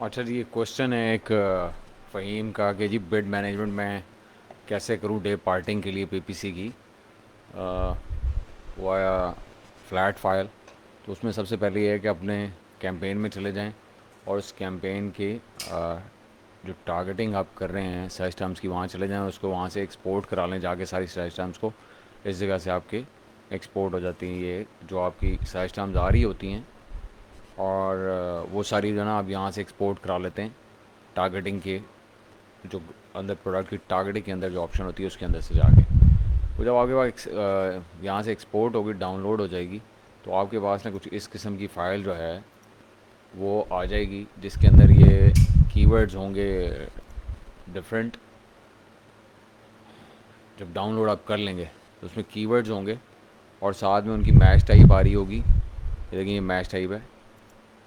अच्छा जी, ये क्वेश्चन है एक फ़हीम का कि जी बिड मैनेजमेंट मैं कैसे करूं डे पार्टिंग के लिए पीपीसी की वाया फ्लैट फाइल। तो उसमें सबसे पहले ये है कि अपने कैंपेन में चले जाएं और उस कैंपेन के जो टारगेटिंग आप कर रहे हैं सर्च टर्म्स की, वहाँ चले जाएं, उसको वहाँ से एक्सपोर्ट करा लें जाके सारी सर्च टर्म्स को। इस जगह से आपके एक्सपोर्ट हो जाती हैं ये जो आपकी सर्च टर्म्स आ रही होती हैं, और वो सारी जो है ना आप यहाँ से एक्सपोर्ट करा लेते हैं टारगेटिंग के जो अंदर प्रोडक्ट की टारगेटिंग के अंदर जो ऑप्शन होती है उसके अंदर से जाके वो जब आपके पास यहाँ से एक्सपोर्ट होगी, डाउनलोड हो जाएगी, तो आपके पास ना कुछ इस किस्म की फ़ाइल जो है वो आ जाएगी जिसके अंदर ये कीवर्ड्स होंगे डिफरेंट। जब डाउनलोड आप कर लेंगे तो उसमें कीवर्ड्स होंगे और साथ में उनकी मैच टाइप आ रही होगी। ये देखिए, ये मैच टाइप है,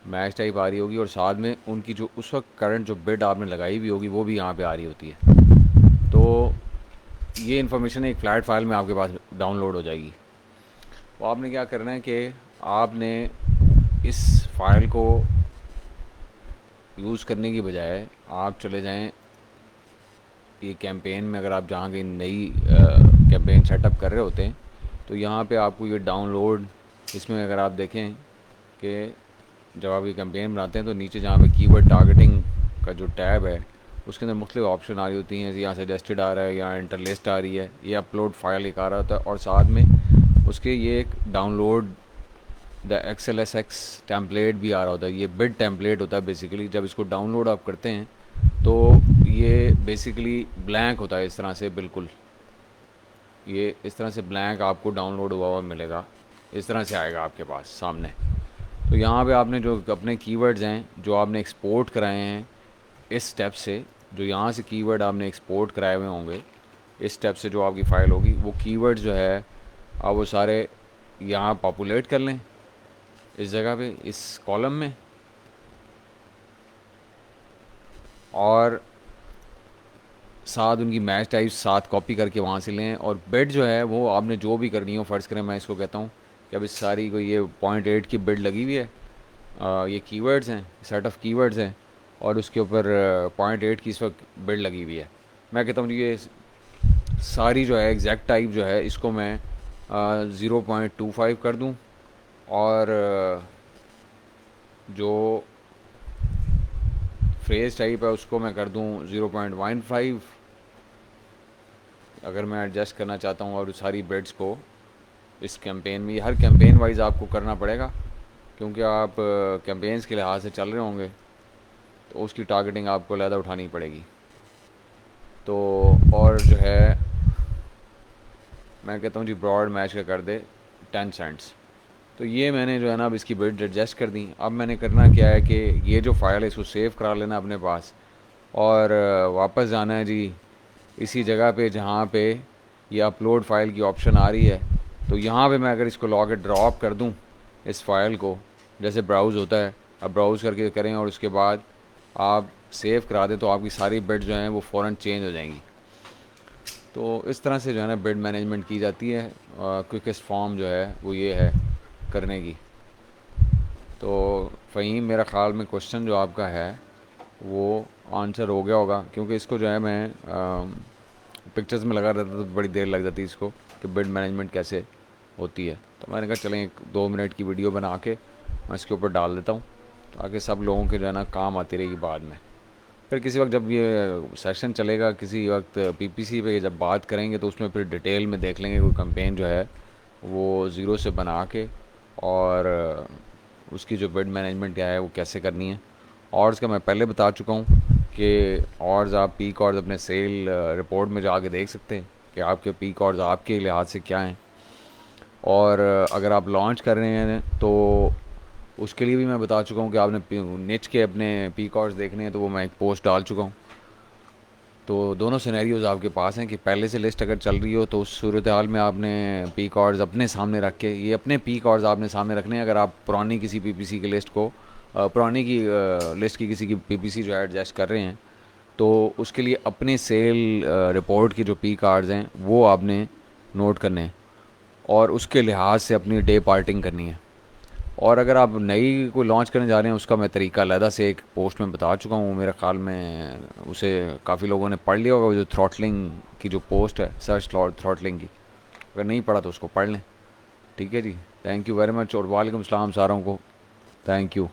मैच टाइप आ रही होगी, और साथ में उनकी जो उस वक्त करंट जो बिड आपने लगाई हुई होगी वो भी यहाँ पे आ रही होती है। तो ये इन्फॉर्मेशन एक फ़्लैट फाइल में आपके पास डाउनलोड हो जाएगी। तो आपने क्या करना है कि आपने इस फाइल को यूज़ करने की बजाय आप चले जाएं ये कैंपेन में। अगर आप जहाँ की नई कैंपेन सेटअप कर रहे होते हैं तो यहाँ पे आपको ये डाउनलोड, इसमें अगर आप देखें कि जब आप ये कैंपेन बनाते हैं तो नीचे जहाँ पे कीवर्ड टारगेटिंग का जो टैब है उसके अंदर मुख्तलिफ ऑप्शन आ रही होती हैं। यहाँ सजेस्टेड आ रहा है, यहाँ इंटर लिस्ट आ रही है, ये अपलोड फाइल एक आ रहा होता है, और साथ में उसके ये एक download the XL S x template भी आ रहा होता है। ये बिड टेम्पलेट होता है बेसिकली। जब इसको डाउनलोड आप करते हैं तो ये बेसिकली ब्लैंक होता है इस तरह से, बिल्कुल ये इस तरह से ब्लैंक आपको डाउनलोड हुआ हुआ मिलेगा, इस तरह से आएगा आपके पास सामने। तो यहाँ पे आपने जो अपने कीवर्ड्स हैं जो आपने एक्सपोर्ट कराए हैं इस स्टेप से, जो यहाँ से कीवर्ड आपने एक्सपोर्ट कराए हुए होंगे इस स्टेप से, जो आपकी फ़ाइल होगी वो कीवर्ड्स जो है आप वो सारे यहाँ पॉपुलेट कर लें इस जगह पे, इस कॉलम में। और साथ उनकी मैच टाइप साथ कॉपी करके वहाँ से लें, और बिड जो है वो आपने जो भी करनी हो, फ़र्ज़ करें मैं इसको कहता हूँ कि अब इस सारी को ये 0.8 की बिड लगी हुई है, ये कीवर्ड्स हैं, सेट ऑफ कीवर्ड्स हैं, और उसके ऊपर 0.8 की इस वक्त बिड लगी हुई है। मैं कहता हूँ ये सारी जो है एग्जैक्ट टाइप जो है इसको मैं 0.25 कर दूँ, और जो फ्रेज टाइप है उसको मैं कर दूँ 0.15। अगर मैं एडजस्ट करना चाहता हूँ और सारी बिड्स को इस कैंपेन में, हर कैंपेन वाइज आपको करना पड़ेगा क्योंकि आप कैंपेन्स के लिहाज से चल रहे होंगे तो उसकी टारगेटिंग आपको ज़्यादा उठानी पड़ेगी। तो और जो है मैं कहता हूँ जी ब्रॉड मैच का कर दे 10 सेंट्स। तो ये मैंने जो है ना अब इसकी बिड एडजस्ट कर दी। अब मैंने करना क्या है कि ये जो फ़ाइल है इसको सेव करा लेना अपने पास, और वापस जाना है जी इसी जगह पे जहाँ पे ये अपलोड फ़ाइल की ऑप्शन आ रही है। तो यहाँ पे मैं अगर इसको लॉग ड्रॉप कर दूँ इस फ़ाइल को, जैसे ब्राउज़ होता है, अब ब्राउज़ करके करें और उसके बाद आप सेव करा दें तो आपकी सारी बिड जो हैं वो फ़ौरन चेंज हो जाएंगी। तो इस तरह से जो है ना बिड मैनेजमेंट की जाती है। क्विकेस्ट फॉर्म जो है वो ये है करने की। तो फ़हीम, मेरा ख़्याल में क्वेश्चन जो आपका है वो आंसर हो गया होगा, क्योंकि इसको जो है मैं पिक्चर्स में लगा रहता तो बड़ी देर लग जाती इसको कि बिड मैनेजमेंट कैसे होती है। तो मैंने कहा चलें एक 2 मिनट की वीडियो बना के मैं इसके ऊपर डाल देता हूँ ताकि सब लोगों के जो है ना काम आती रहेगी बाद में। फिर किसी वक्त जब ये सेशन चलेगा, किसी वक्त पीपीसी पे जब बात करेंगे तो उसमें फिर डिटेल में देख लेंगे कोई कैंपेन जो है वो ज़ीरो से बना के, और उसकी जो बिड मैनेजमेंट क्या है वो कैसे करनी है। और इसका मैं पहले बता चुका हूँ कि और आप पीक और अपने सेल रिपोर्ट में जाके देख सकते हैं कि आपके पीक और आपके लिहाज से क्या हैं। और अगर आप लॉन्च कर रहे हैं तो उसके लिए भी मैं बता चुका हूँ कि आपने निच के अपने पीक ऑर्स देखने हैं, तो वो मैं एक पोस्ट डाल चुका हूँ। तो दोनों सिनेरियोज़ आपके पास हैं कि पहले से लिस्ट अगर चल रही हो तो उस सूरत हाल में आपने पीक ऑर्स अपने सामने रख के, ये अपने पीक ऑर्स आपने सामने रखने हैं। अगर आप पुरानी किसी पीपीसी की लिस्ट को पुरानी की लिस्ट की किसी की पीपीसी जो है एडजस्ट कर रहे हैं तो उसके लिए अपने सेल रिपोर्ट की जो पीक आवर्स हैं वो आपने नोट करने हैं और उसके लिहाज से अपनी डे पार्टिंग करनी है। और अगर आप नई कोई लॉन्च करने जा रहे हैं, उसका मैं तरीका अलहदा से एक पोस्ट में बता चुका हूँ, मेरे ख्याल में उसे काफ़ी लोगों ने पढ़ लिया होगा, वो जो थ्रॉटलिंग की जो पोस्ट है, सर्च थ्रॉटलिंग की, अगर नहीं पढ़ा तो उसको पढ़ लें। ठीक है जी, थैंक यू वेरी मच, और वालेकुम सलाम सारों को, थैंक यू।